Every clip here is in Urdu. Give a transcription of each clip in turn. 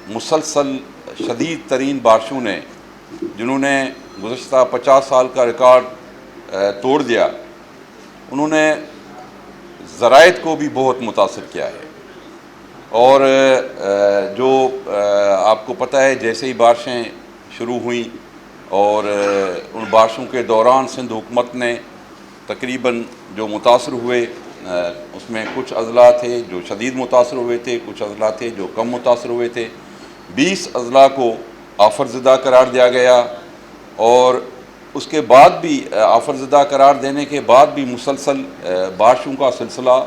مسلسل شدید ترین بارشوں نے جنہوں نے گزشتہ 50 سال کا ریکارڈ توڑ دیا، انہوں نے ذرائع کو بھی بہت متاثر کیا ہے۔ اور جو آپ کو پتہ ہے جیسے ہی بارشیں شروع ہوئیں اور ان بارشوں کے دوران سندھ حکومت نے تقریباً جو متاثر ہوئے اس میں کچھ اضلاع تھے جو شدید متاثر ہوئے تھے، کچھ اضلاع تھے جو کم متاثر ہوئے تھے۔ 20 اضلاع کو آفت زدہ قرار دیا گیا، اور اس کے بعد بھی آفت زدہ قرار دینے کے بعد بھی مسلسل بارشوں کا سلسلہ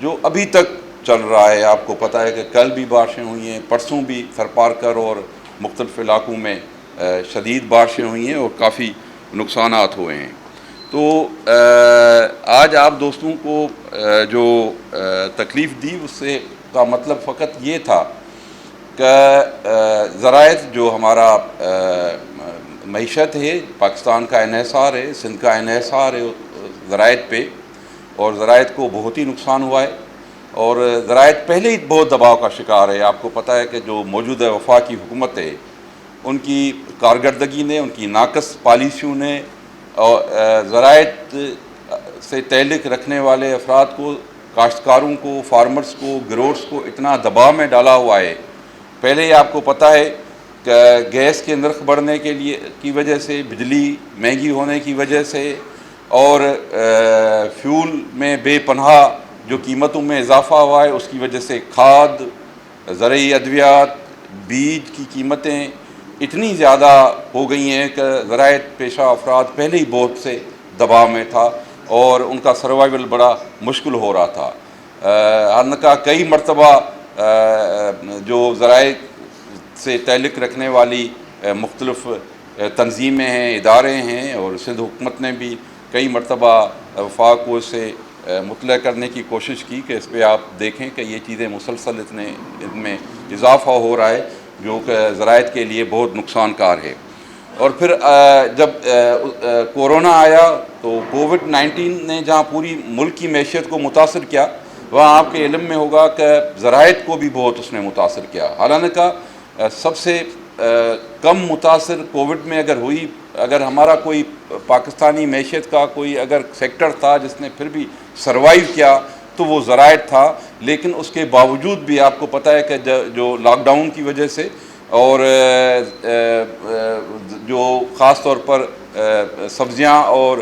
جو ابھی تک چل رہا ہے۔ آپ کو پتہ ہے کہ کل بھی بارشیں ہوئی ہیں، پرسوں بھی خرپارکر اور مختلف علاقوں میں شدید بارشیں ہوئی ہیں اور کافی نقصانات ہوئے ہیں۔ تو آج آپ دوستوں کو جو تکلیف دی اس سے کا مطلب فقط یہ تھا کہ ذرائع جو ہمارا معیشت ہے، پاکستان کا انحصار ہے، سندھ کا انحصار ہے ذرائع پہ، اور ذرائع کو بہت ہی نقصان ہوا ہے، اور ذرائع پہلے ہی بہت دباؤ کا شکار ہے۔ آپ کو پتہ ہے کہ جو موجودہ وفاقی حکومت ہے ان کی کارکردگی نے، ان کی ناقص پالیسیوں نے اور ذرائع سے تعلق رکھنے والے افراد کو، کاشتکاروں کو، فارمرز کو، گروورز کو اتنا دباؤ میں ڈالا ہوا ہے۔ پہلے ہی آپ کو پتہ ہے کہ گیس کے نرخ بڑھنے کی وجہ سے، بجلی مہنگی ہونے کی وجہ سے، اور فیول میں بے پناہ جو قیمتوں میں اضافہ ہوا ہے اس کی وجہ سے کھاد، زرعی ادویات، بیج کی قیمتیں اتنی زیادہ ہو گئی ہیں کہ ذرائع پیشہ افراد پہلے ہی بہت سے دباؤ میں تھا اور ان کا سروائیول بڑا مشکل ہو رہا تھا۔ حالانکہ کئی مرتبہ جو ذرائع سے تعلق رکھنے والی مختلف تنظیمیں ہیں، ادارے ہیں، اور سندھ حکومت نے بھی کئی مرتبہ وفاق کو اس سے مطلع کرنے کی کوشش کی کہ اس پہ آپ دیکھیں کہ یہ چیزیں مسلسل ان میں اضافہ ہو رہا ہے جو کہ ذرائع کے لیے بہت نقصان کار ہے۔ اور پھر جب کورونا آیا تو کووڈ-19 نے جہاں پوری ملک کی معیشت کو متاثر کیا، وہاں آپ کے علم میں ہوگا کہ ذرائع کو بھی بہت اس نے متاثر کیا۔ حالانکہ سب سے کم متاثر کووڈ میں اگر ہمارا کوئی پاکستانی معیشت کا کوئی اگر سیکٹر تھا جس نے پھر بھی سروائیو کیا تو وہ ذرائع تھا، لیکن اس کے باوجود بھی آپ کو پتہ ہے کہ جو لاک ڈاؤن کی وجہ سے اور جو خاص طور پر سبزیاں اور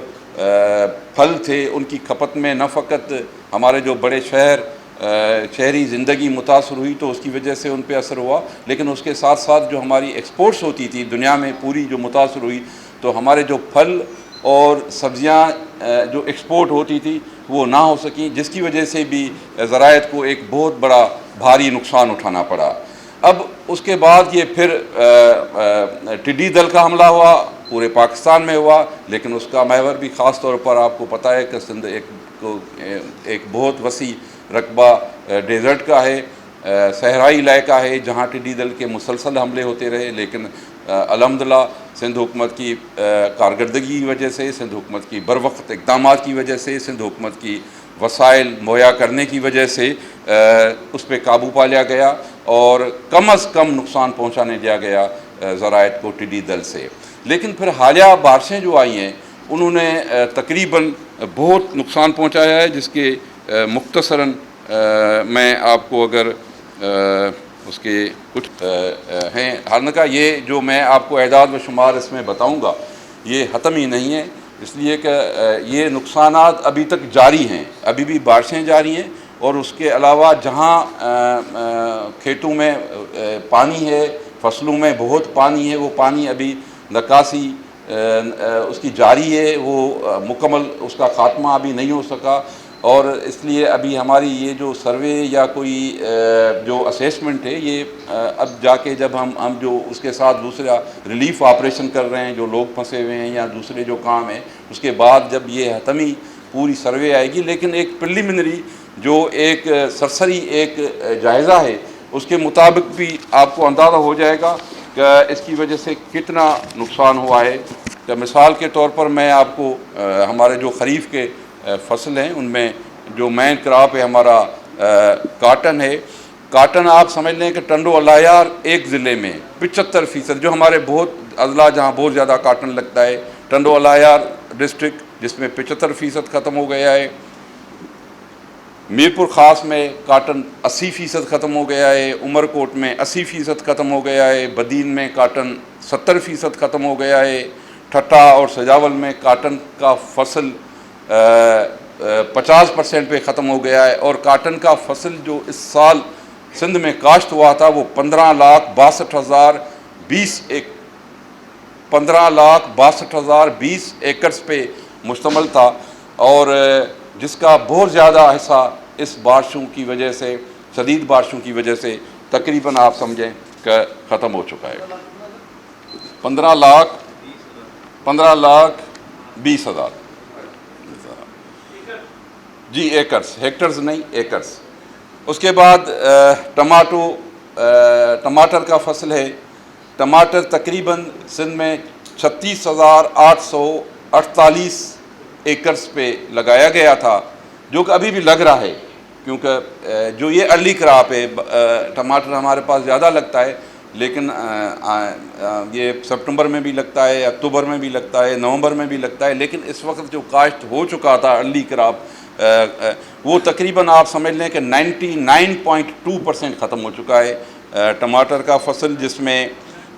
پھل تھے ان کی کھپت میں نہ فقط ہمارے جو بڑے شہری زندگی متاثر ہوئی تو اس کی وجہ سے ان پہ اثر ہوا، لیکن اس کے ساتھ ساتھ جو ہماری ایکسپورٹس ہوتی تھی دنیا میں پوری جو متاثر ہوئی، تو ہمارے جو پھل اور سبزیاں جو ایکسپورٹ ہوتی تھی وہ نہ ہو سکیں، جس کی وجہ سے بھی ذرائع کو ایک بہت بڑا بھاری نقصان اٹھانا پڑا۔ اب اس کے بعد یہ پھر ٹڈی دل کا حملہ ہوا، پورے پاکستان میں ہوا، لیکن اس کا محور بھی خاص طور پر آپ کو پتہ ہے کہ سندھ ایک بہت وسیع رقبہ ڈیزرٹ کا ہے، صحرائی علاقہ ہے جہاں ٹڈی دل کے مسلسل حملے ہوتے رہے، لیکن الحمدللہ سندھ حکومت کی کارکردگی کی وجہ سے، سندھ حکومت کی بروقت اقدامات کی وجہ سے، سندھ حکومت کی وسائل مہیا کرنے کی وجہ سے اس پہ قابو پا لیا گیا اور کم از کم نقصان پہنچانے دیا گیا ذرائع کو ٹڈی دل سے۔ لیکن پھر حالیہ بارشیں جو آئی ہیں انہوں نے تقریباً بہت نقصان پہنچایا ہے، جس کے مختصراً میں آپ کو اگر اس کے کچھ ہیں، حالانکہ یہ جو میں آپ کو اعداد و شمار اس میں بتاؤں گا یہ ختم ہی نہیں ہے، اس لیے کہ یہ نقصانات ابھی تک جاری ہیں، ابھی بھی بارشیں جاری ہیں، اور اس کے علاوہ جہاں کھیتوں میں پانی ہے، فصلوں میں بہت پانی ہے، وہ پانی ابھی نکاسی اس کی جاری ہے، وہ مکمل اس کا خاتمہ ابھی نہیں ہو سکا، اور اس لیے ابھی ہماری یہ جو سروے یا کوئی جو اسیسمنٹ ہے یہ اب جا کے جب ہم جو اس کے ساتھ دوسرا ریلیف آپریشن کر رہے ہیں، جو لوگ پھنسے ہوئے ہیں یا دوسرے جو کام ہیں، اس کے بعد جب یہ حتمی پوری سروے آئے گی، لیکن ایک پریلیمنری جو ایک سرسری ایک جائزہ ہے اس کے مطابق بھی آپ کو اندازہ ہو جائے گا کہ اس کی وجہ سے کتنا نقصان ہوا ہے۔ کہ مثال کے طور پر میں آپ کو ہمارے جو خریف کے فصل ہیں ان میں جو مین کراپ ہے ہمارا کاٹن ہے، کاٹن آپ سمجھ لیں کہ ٹنڈو الایار ایک ضلع میں 75%، جو ہمارے بہت اضلاع جہاں بہت زیادہ کاٹن لگتا ہے، ٹنڈو الایار ڈسٹرکٹ جس میں 75% ختم ہو گیا ہے، میرپور خاص میں کاٹن 80% ختم ہو گیا ہے، عمر کوٹ میں 80% ختم ہو گیا ہے، بدین میں کاٹن 70% ختم ہو گیا ہے، ٹھٹا اور سجاول میں کاٹن کا فصل 50% پہ ختم ہو گیا ہے، اور کاٹن کا فصل جو اس سال سندھ میں کاشت ہوا تھا وہ 15,62,020 ایکڑز پہ مشتمل تھا، اور جس کا بہت زیادہ حصہ اس بارشوں کی وجہ سے، شدید بارشوں کی وجہ سے تقریباً آپ سمجھیں کہ ختم ہو چکا ہے۔ 15,20,000 جی ایکرز، ہیکٹرز نہیں، ایکرز۔ اس کے بعد ٹماٹر کا فصل ہے۔ ٹماٹر تقریباً سندھ میں 36,848 ایکرز پہ لگایا گیا تھا، جو کہ ابھی بھی لگ رہا ہے، کیونکہ جو یہ ارلی کراپ ہے، ٹماٹر ہمارے پاس زیادہ لگتا ہے، لیکن یہ سپٹمبر میں بھی لگتا ہے، اکتوبر میں بھی لگتا ہے، نومبر میں بھی لگتا ہے، لیکن اس وقت جو کاشت ہو چکا تھا ارلی کراپ، وہ تقریباً آپ سمجھ لیں کہ 99.2% ختم ہو چکا ہے ٹماٹر کا فصل، جس میں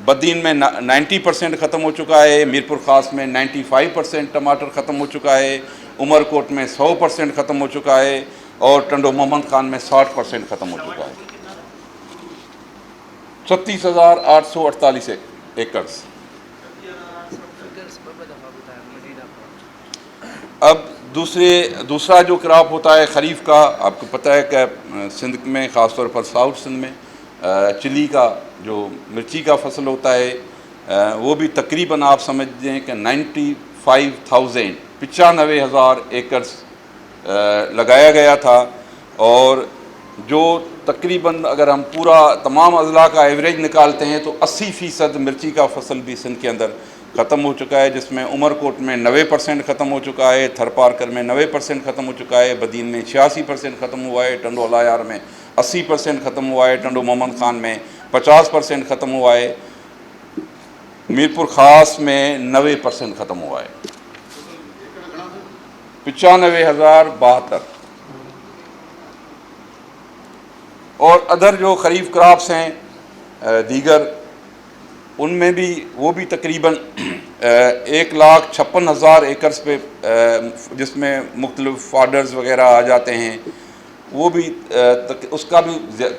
بدین میں 90% ختم ہو چکا ہے، میرپور خاص میں 95% ٹماٹر ختم ہو چکا ہے، عمر کوٹ میں 100% ختم ہو چکا ہے، اور ٹنڈو محمد خان میں 60% ختم ہو چکا ہے۔ 36,848 ایکڑز۔ اب دوسرا جو کراپ ہوتا ہے خریف کا، آپ کو پتہ ہے کہ سندھ میں خاص طور پر ساؤتھ سندھ میں چلی کا جو مرچی کا فصل ہوتا ہے، وہ بھی تقریباً آپ سمجھ لیں کہ 95,000 ایکڑز لگایا گیا تھا، اور جو تقریباً اگر ہم پورا تمام اضلاع کا ایوریج نکالتے ہیں تو 80% مرچی کا فصل بھی سندھ کے اندر ختم ہو چکا ہے، جس میں عمر کوٹ میں 90% ختم ہو چکا ہے، تھر پارکر میں 90% ختم ہو چکا ہے، بدین میں 86% ختم ہوا ہے، ٹنڈو الایار میں 80% ختم ہوا ہے، ٹنڈو محمد خان میں 50% ختم ہوا ہے، میرپور خاص میں 90% ختم ہوا ہے۔ 95,072۔ اور ادر جو خریف کراپس ہیں دیگر، ان میں بھی وہ بھی تقریباً 1,56,000 ایکرز پہ، جس میں مختلف فاڈرز وغیرہ آ جاتے ہیں، وہ بھی اس کا بھی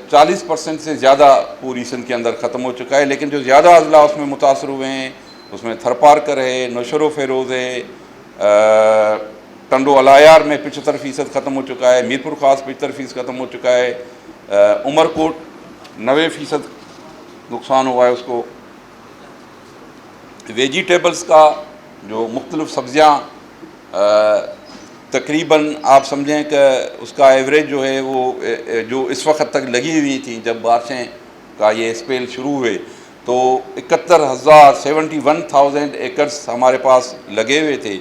40% سے زیادہ پوری سندھ کے اندر ختم ہو چکا ہے، لیکن جو زیادہ اضلاع اس میں متاثر ہوئے ہیں اس میں تھر پارکر ہے، نوشہر و فیروز ہے، ٹنڈو الایار میں 75% ختم ہو چکا ہے، میرپور خاص 75% ختم ہو چکا ہے، عمر کوٹ 90% نقصان ہوا ہے اس کو۔ ویجیٹیبلز کا جو مختلف سبزیاں تقریباً آپ سمجھیں کہ اس کا ایوریج جو ہے وہ جو اس وقت تک لگی ہوئی تھیں، جب بارشیں کا یہ اسپیل شروع ہوئے تو 71,000 ایکرز ہمارے پاس لگے ہوئے تھے،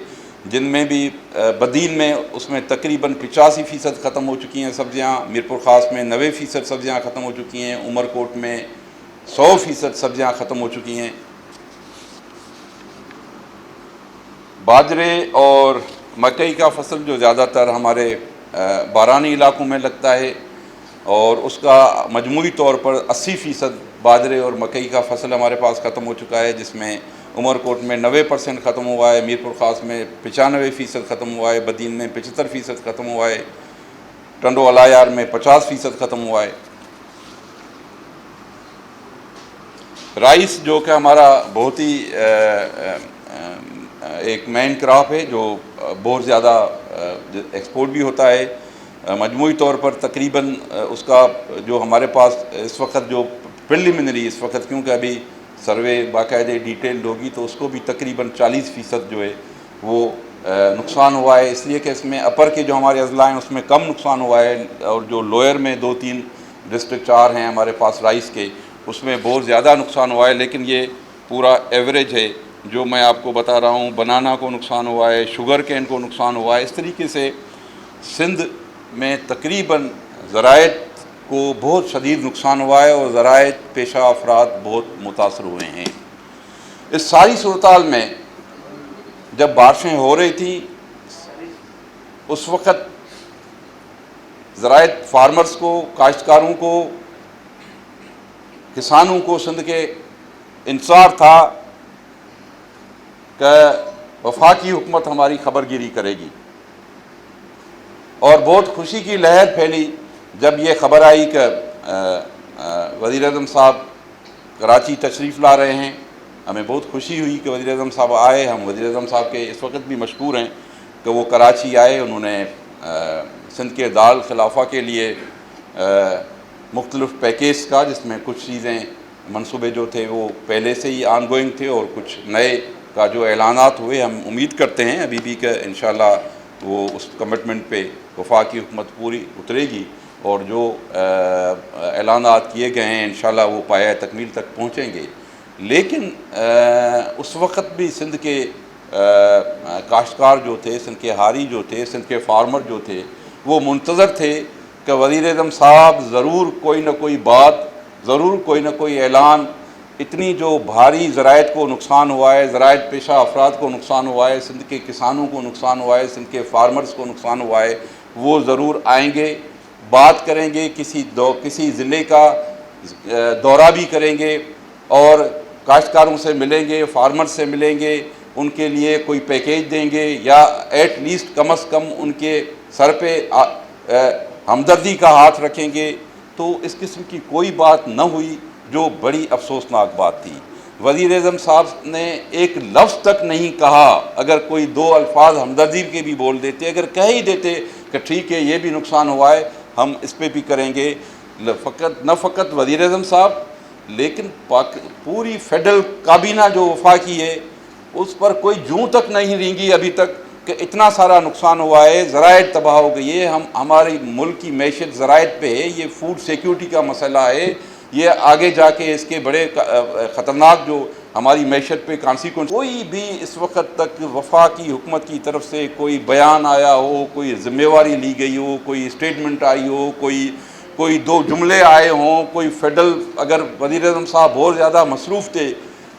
جن میں بھی بدین میں اس میں تقریباً 85% ختم ہو چکی ہیں سبزیاں، میرپور خاص میں 90% سبزیاں ختم ہو چکی ہیں، عمر کوٹ میں 100% سبزیاں ختم ہو چکی ہیں۔ باجرے اور مکئی کا فصل جو زیادہ تر ہمارے بارانی علاقوں میں لگتا ہے، اور اس کا مجموعی طور پر 80% باجرے اور مکئی کا فصل ہمارے پاس ختم ہو چکا ہے، جس میں عمر کوٹ میں 90% ختم ہوا ہے، میرپور خاص میں 95% ختم ہوا ہے، بدین میں 75% ختم ہوا ہے، ٹنڈو الایار میں 50% ختم ہوا ہے۔ رائس جو کہ ہمارا بہت ہی ایک مین کراپ ہے، جو بہت زیادہ ایکسپورٹ بھی ہوتا ہے، مجموعی طور پر تقریباً اس کا جو ہمارے پاس اس وقت جو پریلیمنری اس وقت، کیونکہ ابھی سروے باقاعدہ ڈیٹیلڈ ہوگی تو اس کو بھی تقریباً 40% جو ہے وہ نقصان ہوا ہے، اس لیے کہ اس میں اپر کے جو ہمارے اضلاع ہیں اس میں کم نقصان ہوا ہے، اور جو لوئر میں 2-3 ڈسٹرکٹ 4 ہیں ہمارے پاس رائس کے، اس میں بہت زیادہ نقصان ہوا ہے، لیکن یہ پورا ایوریج ہے جو میں آپ کو بتا رہا ہوں۔ بنانا کو نقصان ہوا ہے، شوگر کین کو نقصان ہوا ہے، اس طریقے سے سندھ میں تقریباً زراعت کو بہت شدید نقصان ہوا ہے اور ذرائع پیشہ افراد بہت متاثر ہوئے ہیں۔ اس ساری صورتحال میں جب بارشیں ہو رہی تھیں اس وقت ذرائع فارمرز کو، کاشتکاروں کو، کسانوں کو سندھ کے انتظار تھا کہ وفاقی حکومت ہماری خبرگیری کرے گی، اور بہت خوشی کی لہر پھیلی جب یہ خبر آئی کہ وزیر اعظم صاحب کراچی تشریف لا رہے ہیں۔ ہمیں بہت خوشی ہوئی کہ وزیر اعظم صاحب آئے۔ ہم وزیر اعظم صاحب کے اس وقت بھی مشکور ہیں کہ وہ کراچی آئے، انہوں نے سندھ کے دار خلافہ کے لیے مختلف پیکیج کا، جس میں کچھ چیزیں منصوبے جو تھے وہ پہلے سے ہی آن گوئنگ تھے، اور کچھ نئے کا جو اعلانات ہوئے، ہم امید کرتے ہیں ابھی بھی کہ انشاءاللہ وہ اس کمٹمنٹ پہ وفاقی حکومت پوری اترے گی، اور جو اعلانات کیے گئے ہیں انشاءاللہ وہ پایہ تکمیل تک پہنچیں گے۔ لیکن اس وقت بھی سندھ کے کاشتکار جو تھے، سندھ کے ہاری جو تھے، سندھ کے فارمر جو تھے، وہ منتظر تھے کہ وزیر اعظم صاحب ضرور کوئی نہ کوئی بات، ضرور کوئی نہ کوئی اعلان، اتنی جو بھاری ذرائع کو نقصان ہوا ہے، ذرائع پیشہ افراد کو نقصان ہوا ہے، سندھ کے کسانوں کو نقصان ہوا ہے، سندھ کے فارمرز کو نقصان ہوا ہے، وہ ضرور آئیں گے، بات کریں گے، کسی ضلع کا دورہ بھی کریں گے، اور کاشتکاروں سے ملیں گے، فارمر سے ملیں گے، ان کے لیے کوئی پیکیج دیں گے، یا ایٹ لیسٹ کم از کم ان کے سر پہ ہمدردی کا ہاتھ رکھیں گے۔ تو اس قسم کی کوئی بات نہ ہوئی، جو بڑی افسوسناک بات تھی۔ وزیر اعظم صاحب نے ایک لفظ تک نہیں کہا، اگر کوئی دو الفاظ ہمدردی کے بھی بول دیتے، اگر کہہ ہی دیتے کہ ٹھیک ہے یہ بھی نقصان ہوا ہے، ہم اس پہ بھی کریں گے، نہ فقط وزیر اعظم صاحب لیکن پوری فیڈرل کابینہ جو وفاقی ہے اس پر کوئی جوں تک نہیں رینگی ابھی تک کہ اتنا سارا نقصان ہوا ہے، ذرائع تباہ ہو گئی ہے، ہماری ملک کی معیشت ذرائع پہ ہے، یہ فوڈ سیکیورٹی کا مسئلہ ہے، یہ آگے جا کے اس کے بڑے خطرناک جو ہماری معیشت پہ کانسیکوینس۔ کوئی بھی اس وقت تک وفاقی حکومت کی طرف سے کوئی بیان آیا ہو، کوئی ذمہ داری لی گئی ہو، کوئی اسٹیٹمنٹ آئی ہو، کوئی دو جملے آئے ہوں، کوئی فیڈرل، اگر وزیر اعظم صاحب بہت زیادہ مصروف تھے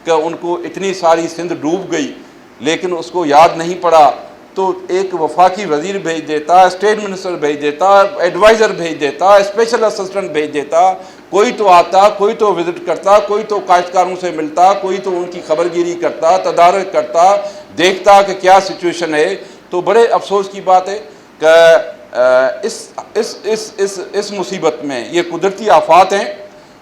کہ ان کو اتنی ساری سندھ ڈوب گئی لیکن اس کو یاد نہیں پڑا، تو ایک وفاقی وزیر بھیج دیتا، اسٹیٹ منسٹر بھیج دیتا، ایڈوائزر بھیج دیتا، اسپیشل اسسٹنٹ بھیج دیتا، کوئی تو آتا، کوئی تو وزٹ کرتا، کوئی تو کاشتکاروں سے ملتا، کوئی تو ان کی خبرگیری کرتا، تدارک کرتا، دیکھتا کہ کیا سچویشن ہے۔ تو بڑے افسوس کی بات ہے کہ اس مصیبت میں، یہ قدرتی آفات ہیں،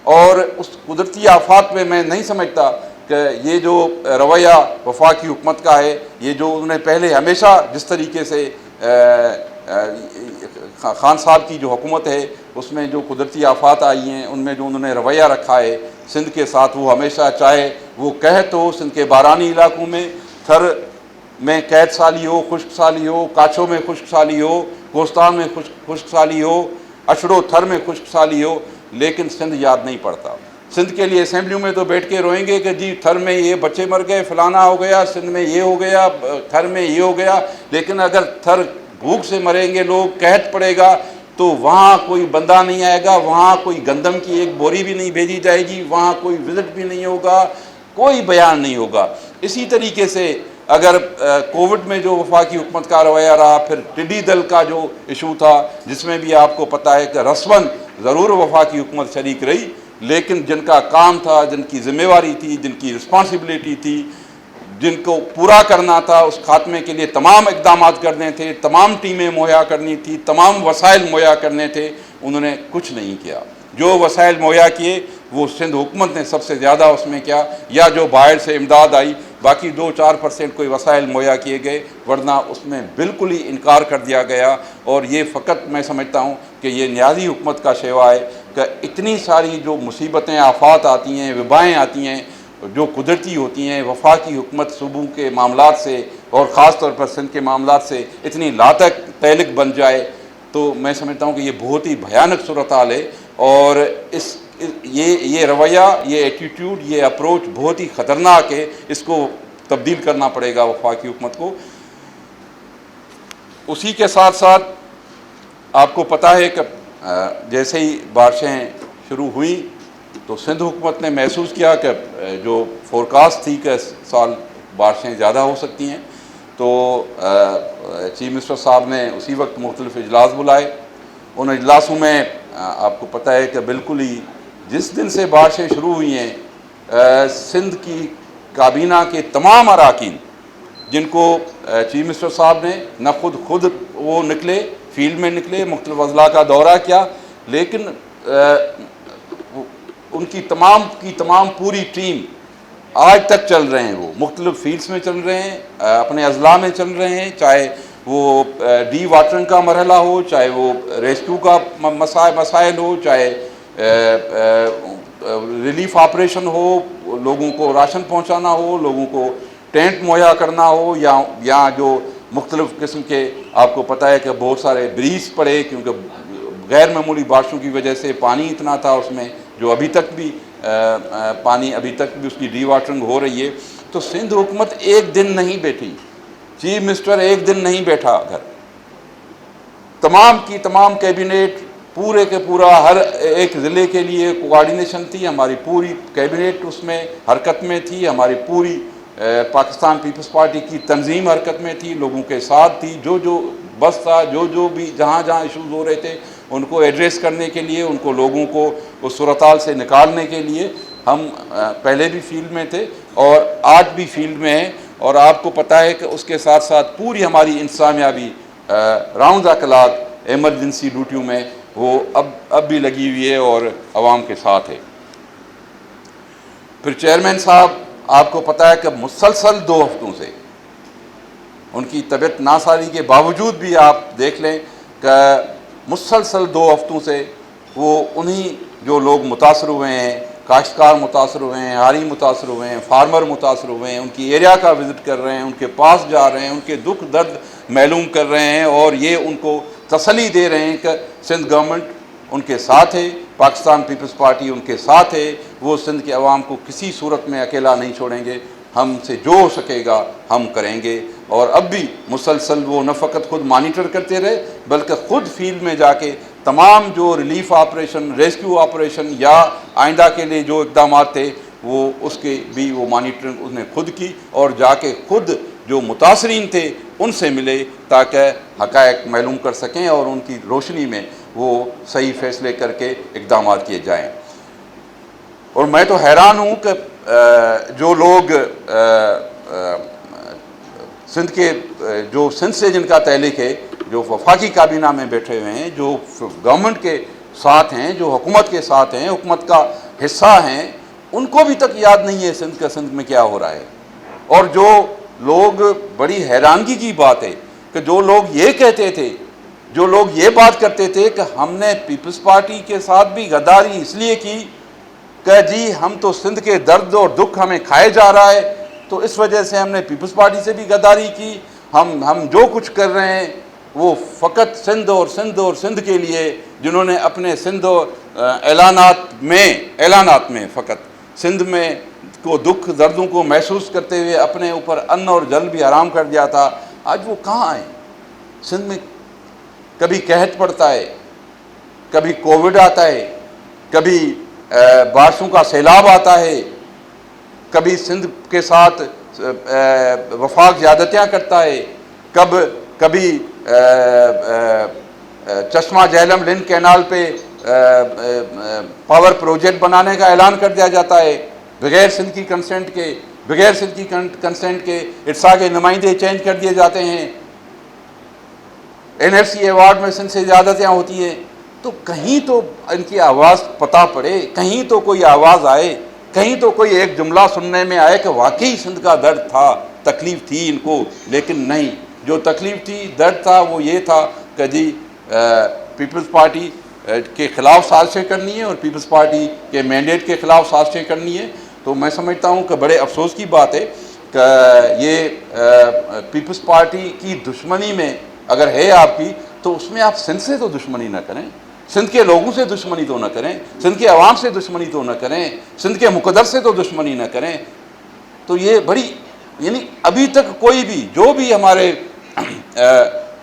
اور اس قدرتی آفات میں میں نہیں سمجھتا کہ یہ جو رویہ وفاقی حکومت کا ہے، یہ جو انہوں نے پہلے ہمیشہ جس طریقے سے خان صاحب کی جو حکومت ہے اس میں جو قدرتی آفات آئی ہیں ان میں جو انہوں نے رویہ رکھا ہے سندھ کے ساتھ، وہ ہمیشہ چاہے وہ قحط ہو سندھ کے بارانی علاقوں میں، تھر میں قحط سالی ہو، خشک سالی ہو، کاچھوں میں خشک سالی ہو، کوستان میں خشک سالی ہو، اشڑو تھر میں خشک سالی ہو، لیکن سندھ یاد نہیں پڑتا۔ سندھ کے لیے اسمبلیوں میں تو بیٹھ کے روئیں گے کہ جی تھر میں یہ بچے مر گئے، فلانا ہو گیا، سندھ میں یہ ہو گیا، تھر میں یہ ہو گیا، لیکن اگر تھر بھوک سے مریں گے لوگ، قحط پڑے گا، تو وہاں کوئی بندہ نہیں آئے گا، وہاں کوئی گندم کی ایک بوری بھی نہیں بھیجی جائے گی، وہاں کوئی وزٹ بھی نہیں ہوگا، کوئی بیان نہیں ہوگا۔ اسی طریقے سے اگر کووڈ میں جو وفاقی حکومت کا رویہ رہا، پھر ٹڈی دل کا جو ایشو تھا جس میں بھی آپ کو پتہ ہے کہ رسماً ضرور وفاقی حکومت شریک رہی، لیکن جن کا کام تھا، جن کی ذمہ داری تھی، جن کی رسپانسبلٹی تھی، جن کو پورا کرنا تھا، اس خاتمے کے لیے تمام اقدامات کرنے تھے، تمام ٹیمیں مہیا کرنی تھی، تمام وسائل مہیا کرنے تھے، انہوں نے کچھ نہیں کیا۔ جو وسائل مہیا کیے وہ سندھ حکومت نے سب سے زیادہ اس میں کیا، یا جو باہر سے امداد آئی، باقی 2-4% کوئی وسائل مہیا کیے گئے، ورنہ اس میں بالکل ہی انکار کر دیا گیا۔ اور یہ فقط میں سمجھتا ہوں کہ یہ نیازی حکومت کا شیوا ہے کہ اتنی ساری جو مصیبتیں، آفات آتی ہیں، وبائیں آتی ہیں جو قدرتی ہوتی ہیں، وفاقی حکومت صوبوں کے معاملات سے اور خاص طور پر سندھ کے معاملات سے اتنی لاحق تہلک بن جائے، تو میں سمجھتا ہوں کہ یہ بہت ہی بھیانک صورتحال ہے، اور یہ رویہ، یہ ایٹیٹیوڈ، یہ اپروچ بہت ہی خطرناک ہے، اس کو تبدیل کرنا پڑے گا وفاقی حکومت کو۔ اسی کے ساتھ ساتھ آپ کو پتہ ہے کہ جیسے ہی بارشیں شروع ہوئیں تو سندھ حکومت نے محسوس کیا کہ جو فورکاسٹ تھی کہ اس سال بارشیں زیادہ ہو سکتی ہیں، تو چیف منسٹر صاحب نے اسی وقت مختلف اجلاس بلائے۔ ان اجلاسوں میں آپ کو پتہ ہے کہ بالکل ہی جس دن سے بارشیں شروع ہوئی ہیں، سندھ کی کابینہ کے تمام اراکین، جن کو چیف منسٹر صاحب نے نہ خود وہ نکلے، فیلڈ میں نکلے، مختلف اضلاع کا دورہ کیا، لیکن ان کی تمام پوری ٹیم آج تک چل رہے ہیں، وہ مختلف فیلڈز میں چل رہے ہیں، اپنے اضلاع میں چل رہے ہیں، چاہے وہ ڈی واٹرنگ کا مرحلہ ہو، چاہے وہ ریسکیو کا مسائل ہو، چاہے ریلیف آپریشن ہو، لوگوں کو راشن پہنچانا ہو، لوگوں کو ٹینٹ مہیا کرنا ہو، یا جو مختلف قسم کے آپ کو پتہ ہے کہ بہت سارے بریز پڑے، کیونکہ غیر معمولی بارشوں کی وجہ سے پانی اتنا تھا اس میں، جو ابھی تک بھی اس کی ڈی واٹرنگ ہو رہی ہے۔ تو سندھ حکومت ایک دن نہیں بیٹھی، چیف منسٹر ایک دن نہیں بیٹھا گھر، تمام کی تمام کیبنٹ پورے کے پورا ہر ایک ضلع کے لیے کوآرڈینیشن تھی، ہماری پوری کیبنٹ اس میں حرکت میں تھی، ہماری پوری پاکستان پیپلز پارٹی کی تنظیم حرکت میں تھی، لوگوں کے ساتھ تھی، جو بس تھا، جو بھی جہاں ایشوز ہو رہے تھے ان کو ایڈریس کرنے کے لیے، ان کو لوگوں کو اس صورتحال سے نکالنے کے لیے ہم پہلے بھی فیلڈ میں تھے اور آج بھی فیلڈ میں ہیں۔ اور آپ کو پتہ ہے کہ اس کے ساتھ ساتھ پوری ہماری انتظامیہ بھی راؤنڈ دا کلاک ایمرجنسی ڈیوٹیوں میں وہ اب بھی لگی ہوئی ہے اور عوام کے ساتھ ہے۔ پھر چیئرمین صاحب آپ کو پتہ ہے کہ مسلسل 2 ہفتوں سے ان کی طبیعت ناسازی کے باوجود بھی آپ دیکھ لیں کہ مسلسل 2 ہفتوں سے وہ انہی جو لوگ متاثر ہوئے ہیں، کاشتکار متاثر ہوئے ہیں، ہاری متاثر ہوئے ہیں، فارمر متاثر ہوئے ہیں، ان کی ایریا کا وزٹ کر رہے ہیں، ان کے پاس جا رہے ہیں، ان کے دکھ درد معلوم کر رہے ہیں، اور یہ ان کو تسلی دے رہے ہیں کہ سندھ گورنمنٹ ان کے ساتھ ہے، پاکستان پیپلز پارٹی ان کے ساتھ ہے، وہ سندھ کے عوام کو کسی صورت میں اکیلا نہیں چھوڑیں گے، ہم سے جو ہو سکے گا ہم کریں گے۔ اور اب بھی مسلسل وہ نہ فقط خود مانیٹر کرتے رہے بلکہ خود فیلڈ میں جا کے تمام جو ریلیف آپریشن، ریسکیو آپریشن یا آئندہ کے لیے جو اقدامات تھے وہ اس کے بھی وہ مانیٹرنگ اس نے خود کی، اور جا کے خود جو متاثرین تھے ان سے ملے تاکہ حقائق معلوم کر سکیں اور ان کی روشنی میں وہ صحیح فیصلے کر کے اقدامات کیے جائیں۔ اور میں تو حیران ہوں کہ جو لوگ سندھ کے جو سندھ سے جن کا تعلق ہے، جو وفاقی کابینہ میں بیٹھے ہوئے ہیں، جو گورنمنٹ کے ساتھ ہیں، جو حکومت کے ساتھ ہیں، حکومت کا حصہ ہیں، ان کو بھی تک یاد نہیں ہے سندھ میں کیا ہو رہا ہے۔ اور جو لوگ، بڑی حیرانگی کی بات ہے کہ جو لوگ یہ کہتے تھے، جو لوگ یہ بات کرتے تھے کہ ہم نے پیپلز پارٹی کے ساتھ بھی غداری اس لیے کی کہ جی ہم تو سندھ کے درد اور دکھ ہمیں کھائے جا رہا ہے، تو اس وجہ سے ہم نے پیپلز پارٹی سے بھی غداری کی، ہم جو کچھ کر رہے ہیں وہ فقط سندھ اور سندھ کے لیے، جنہوں نے اپنے سندھ اعلانات میں فقط سندھ میں کو دکھ دردوں کو محسوس کرتے ہوئے اپنے اوپر ان اور جل بھی حرام کر دیا تھا، آج وہ کہاں آئے؟ سندھ میں کبھی قحط پڑتا ہے، کبھی کووڈ آتا ہے، کبھی بارشوں کا سیلاب آتا ہے، کبھی سندھ کے ساتھ وفاق زیادتیاں کرتا ہے، کبھی چشمہ جہلم لنک کینال پہ پاور پروجیکٹ بنانے کا اعلان کر دیا جاتا ہے بغیر سندھ کی کنسنٹ کے ارسا کے نمائندے چینج کر دیے جاتے ہیں، NFC ایوارڈ میں سندھ سے زیادتیاں ہوتی ہیں۔ تو کہیں تو ان کی آواز پتہ پڑے، کہیں تو کوئی آواز آئے، کہیں تو کوئی ایک جملہ سننے میں آئے کہ واقعی سندھ کا درد تھا، تکلیف تھی ان کو، لیکن نہیں، جو تکلیف تھی، درد تھا، وہ یہ تھا کہ جی پیپلز پارٹی کے خلاف سازشیں کرنی ہے اور پیپلز پارٹی کے مینڈیٹ کے خلاف سازشیں کرنی ہے۔ تو میں سمجھتا ہوں کہ بڑے افسوس کی بات ہے کہ یہ پیپلز پارٹی کی دشمنی میں اگر ہے آپ کی، تو اس میں آپ سندھ سے تو دشمنی نہ کریں، سندھ کے لوگوں سے دشمنی تو نہ کریں، سندھ کے عوام سے دشمنی تو نہ کریں، سندھ کے مقدر سے تو دشمنی نہ کریں۔ تو یہ بڑی، یعنی ابھی تک کوئی بھی، جو بھی ہمارے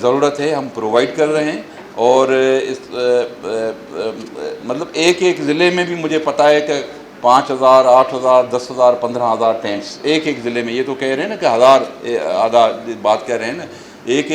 ضرورت ہے ہم پرووائڈ کر رہے ہیں، اور اس مطلب ایک ایک ضلع میں بھی مجھے پتہ ہے کہ 5,000 8,000 10,000 15,000 ٹینٹس ایک ایک ضلع میں. یہ تو کہہ رہے ہیں نا کہ ہزار آدھا بات کہہ رہے ہیں نا، ایک